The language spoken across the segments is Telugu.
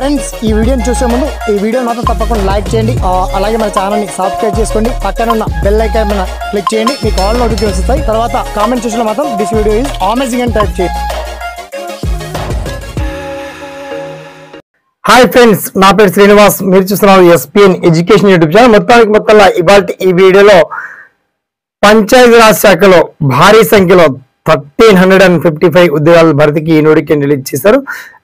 ఫ్రెండ్స్ ఈ వీడియోని చూసే ముందు ఈ వీడియోని మాత్రం తప్పకుండా లైక్ చేయండి, అలాగే మన ఛానల్ని సబ్స్క్రైబ్ చేసుకోండి, పక్కన ఉన్న బెల్ ఐకాన్ మీద క్లిక్ చేయండి, మీకు ఆల్ నోటిఫికేషన్స్ వస్తాయి. తర్వాత కామెంట్ సెక్షన్లో మాత్రం దిస్ వీడియో ఈజ్ అమేజింగ్ అని టైప్ చేయండి. హాయ్ ఫ్రెండ్స్, నా పేరు శ్రీనివాస్, మీరు చూస్తున్నారు ఎస్పీఎన్ ఎడ్యుకేషన్ యూట్యూబ్ ఛానల్. మొత్తంలో ఇవాళ ఈ వీడియోలో పంచాయతీరాజ్ శాఖలో భారీ సంఖ్యలో 1355 ఉద్యోగాల భర్తీకి నోటిఫికేషన్ రిలీజ్ చేశారు.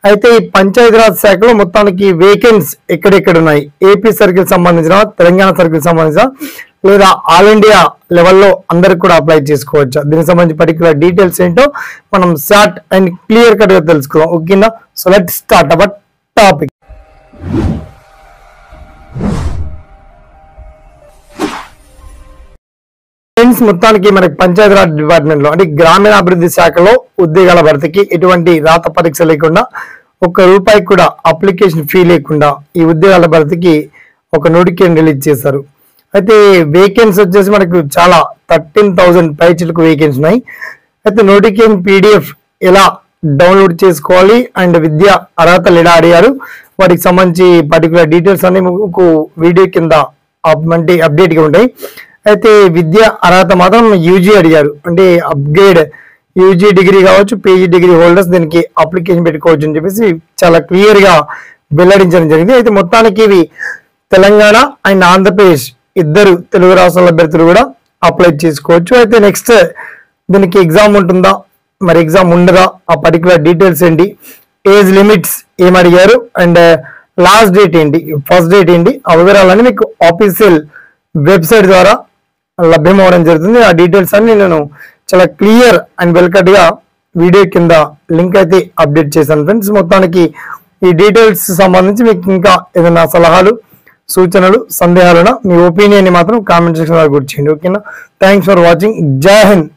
అయితే ఈ పంచాయతీరాజ్ శాఖలో మొత్తానికి వేకెన్స్ ఎక్కడెక్కడ ఉన్నాయి, ఏపీ సర్కిల్ సంబంధించిన, తెలంగాణ సర్కిల్ సంబంధించిన, లేదా ఆల్ ఇండియా లెవెల్లో అందరికి కూడా అప్లై చేసుకోవచ్చు. దీనికి సంబంధించి పర్టికులర్ డీటెయిల్స్ ఏంటో మనం షార్ట్ అండ్ క్లియర్ కట్ గా తెలుసుకుందాం. ఓకేనా? So let's start our topic. మొత్తానికి మనకి పంచాయతీరాజ్ డిపార్ట్మెంట్ లో అంటే గ్రామీణాభివృద్ధి శాఖలో ఉద్యోగాల భర్తీకి ఎటువంటి రాత పరీక్ష లేకుండా, ₹1 కూడా అప్లికేషన్ ఫీ లేకుండా ఈ ఉద్యోగాల భర్తీకి ఒక నోటిఫికేషన్ రిలీజ్ చేశారు. అయితే వేకెన్సీ వచ్చేసి మనకు చాలా 13,000 పైచిలకు వేకెన్సీ ఉన్నాయి. అయితే నోటిఫికేషన్ PDF ఎలా డౌన్లోడ్ చేసుకోవాలి అండ్ విద్యా అర్హతలు ఎలా అడిగారు, వాటికి సంబంధించి పర్టికులర్ డీటెయిల్స్ అన్ని మీకు వీడియో కింద అంటే అప్డేట్ గా ఉంటాయి. అయితే విద్యా అర్హత మాత్రం యూజీ అడిగారు, అంటే అప్గ్రేడ్ యూజీ డిగ్రీ కావచ్చు, PG డిగ్రీ హోల్డర్స్ దీనికి అప్లికేషన్ పెట్టుకోవచ్చు అని చెప్పేసి చాలా క్లియర్ గా వెల్లడించడం జరిగింది. అయితే మొత్తానికి ఇవి తెలంగాణ అండ్ ఆంధ్రప్రదేశ్ ఇద్దరు తెలుగు రాష్ట్రాల అభ్యర్థులు కూడా అప్లై చేసుకోవచ్చు. అయితే నెక్స్ట్ దీనికి ఎగ్జామ్ ఉంటుందా, మరి ఎగ్జామ్ ఉండదా, ఆ పర్టికులర్ డీటెయిల్స్ ఏంటి, ఏజ్ లిమిట్స్ ఏమడిగారు అండ్ లాస్ట్ డేట్ ఏంటి, ఫస్ట్ డేట్ ఏంటి, ఆ వివరాలన్నీ మీకు ఆఫీషియల్ వెబ్సైట్ ద్వారా లభ్యమవడం జరుగుతుంది. ఆ డీటెయిల్స్ అన్ని నేను చాలా క్లియర్ అండ్ వెల్కట్ గా వీడియో కింద లింక్ అయితే అప్డేట్ చేశాను ఫ్రెండ్స్. మొత్తానికి ఈ డీటెయిల్స్ సంబంధించి మీకు ఇంకా ఏదైనా సలహాలు, సూచనలు, సందేహాలున్నా మీ ఒపీనియన్ ని మాత్రం కామెంట్ సెక్షన్ లో గుర్తించండి. ఓకేనా? Thanks for watching. జై హింద్.